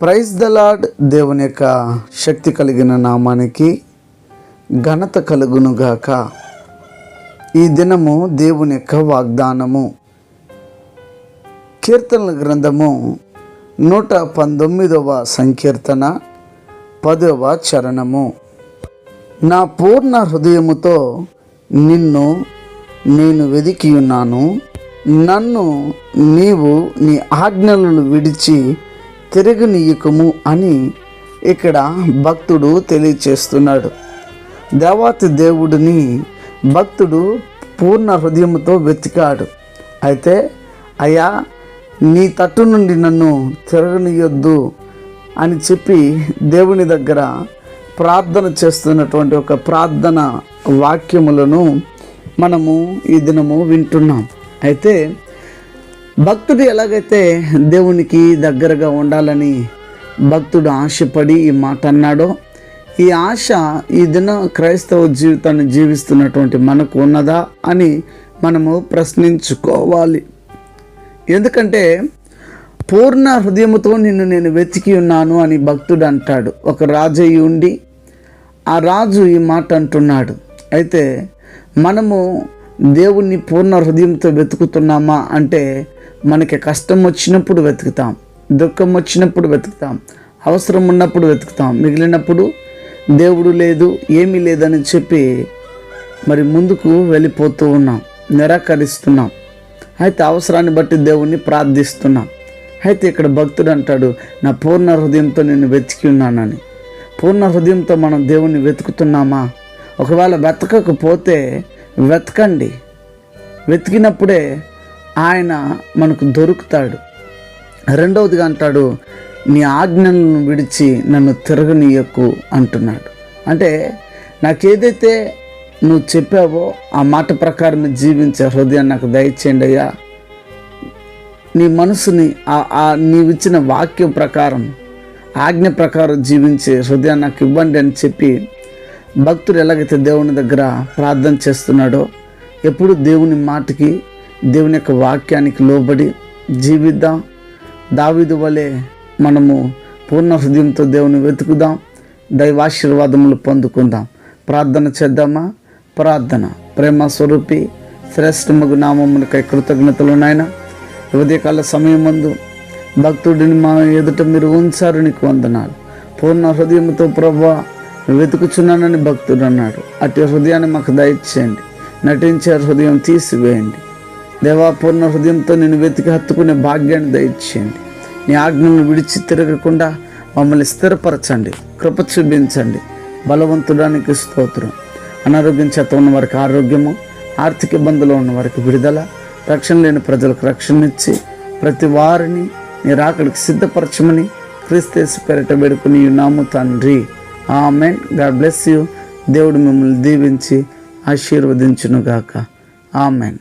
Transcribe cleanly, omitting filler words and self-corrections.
Praise the lord. దేవుని యొక్క శక్తి కలిగిన నామానికి ఘనత కలుగునుగాక. ఈ దినము దేవుని యొక్క వాగ్దానము కీర్తనల గ్రంథము 119వ సంకీర్తన 10వ చరణము. నా పూర్ణ హృదయముతో నిన్ను నేను వెదికి ఉన్నాను, నన్ను నీవు నీ ఆజ్ఞలను విడిచి తిరగనీయకము అని ఇక్కడ భక్తుడు తెలియచేస్తున్నాడు. దేవాతి దేవుడిని భక్తుడు పూర్ణ హృదయంతో వెతికాడు. అయితే అయ్యా, నీ తట్టు నుండి నన్ను తిరగనీయొద్దు అని చెప్పి దేవుని దగ్గర ప్రార్థన చేస్తున్నటువంటి ఒక ప్రార్థన వాక్యములను మనము ఈ దినము వింటున్నాం. అయితే భక్తుడు ఎలాగైతే దేవునికి దగ్గరగా ఉండాలని భక్తుడు ఆశపడి ఈ మాట అన్నాడో, ఈ ఆశ ఈ దిన క్రైస్తవ జీవితాన్ని జీవిస్తున్నటువంటి మనకు ఉన్నదా అని మనము ప్రశ్నించుకోవాలి. ఎందుకంటే పూర్ణ హృదయముతో నిన్ను నేను వెతికి ఉన్నాను అని భక్తుడు అంటాడు. ఒక రాజు అయి ఉండి ఆ రాజు ఈ మాట అంటున్నాడు. అయితే మనము దేవుణ్ణి పూర్ణ హృదయంతో వెతుకుతున్నామా అంటే, మనకి కష్టం వచ్చినప్పుడు వెతుకుతాం, దుఃఖం వచ్చినప్పుడు వెతుకుతాం, అవసరం ఉన్నప్పుడు వెతుకుతాం, మిగిలినప్పుడు దేవుడు లేదు, ఏమీ లేదని చెప్పి మరి ముందుకు వెళ్ళిపోతూ ఉన్నాం, నిరాకరిస్తున్నాం. అయితే అవసరాన్ని బట్టి దేవుణ్ణి ప్రార్థిస్తున్నాం. అయితే ఇక్కడ భక్తుడు అంటాడు, నా పూర్ణ హృదయంతో నేను వెతికి ఉన్నానని. పూర్ణ హృదయంతో మనం దేవుణ్ణి వెతుకుతున్నామా? ఒకవేళ వెతకకపోతే వెతకండి. వెతికినప్పుడే ఆయన మనకు దొరుకుతాడు. రెండవదిగా అంటాడు, నీ ఆజ్ఞలను విడిచి నన్ను తిరగనీయకు అంటున్నాడు. అంటే నాకేదైతే నువ్వు చెప్పావో ఆ మాట ప్రకారం జీవించే హృదయాన్ని నాకు దయచేయండి అయ్యా. నీ మనసుని నీవిచ్చిన వాక్యం ప్రకారం, ఆజ్ఞ ప్రకారం జీవించే హృదయాన్ని నాకు ఇవ్వండి అని చెప్పి భక్తుడు ఎలాగైతే దేవుని దగ్గర ప్రార్థన చేస్తున్నాడో, ఎప్పుడు దేవుని మాటకి, దేవుని యొక్క వాక్యానికి లోబడి జీవిద్దాం. దావీదు వలె మనము పూర్ణ హృదయంతో దేవుని వెతుకుదాం, దైవాశీర్వాదములు పొందుకుందాం. ప్రార్థన చేద్దామా? ప్రార్థన. ప్రేమ స్వరూపి శ్రేష్టమగు నామమునకై కృతజ్ఞతలు నాయన. ఉదయకాల సమయం ముందు భక్తుడిని మా ఎదుట మీరు ఉంచారు, నీకు వందనాలు. పూర్ణ హృదయంతో ప్రభువా వెతుకుచున్నానని భక్తుడు అన్నాడు. అటు హృదయాన్ని మాకు దయచేయండి. నటించే హృదయం తీసివేయండి దేవా. పూర్ణ హృదయంతో నేను వెతికి హత్తుకునే భాగ్యాన్ని దయచేయండి. నీ ఆజ్ఞలను విడిచి తిరగకుండా మమ్మల్ని స్థిరపరచండి, కృప చూపించండి. బలవంతుడానికి స్తోత్రం. అనారోగ్యం చేత ఉన్న వారికి ఆరోగ్యము, ఆర్థిక ఇబ్బందులు ఉన్న వారికి విడుదల, రక్షణ లేని ప్రజలకు రక్షణ ఇచ్చి ప్రతి వారిని నీ రాకడికి సిద్ధపరచమని క్రీస్తు పేరిట వేడుకుని ఉన్నాము తండ్రి. ఆమెన్. God bless you. దేవుడు మిమ్మల్ని దీవించి ఆశీర్వదించునుగాక. ఆమెన్.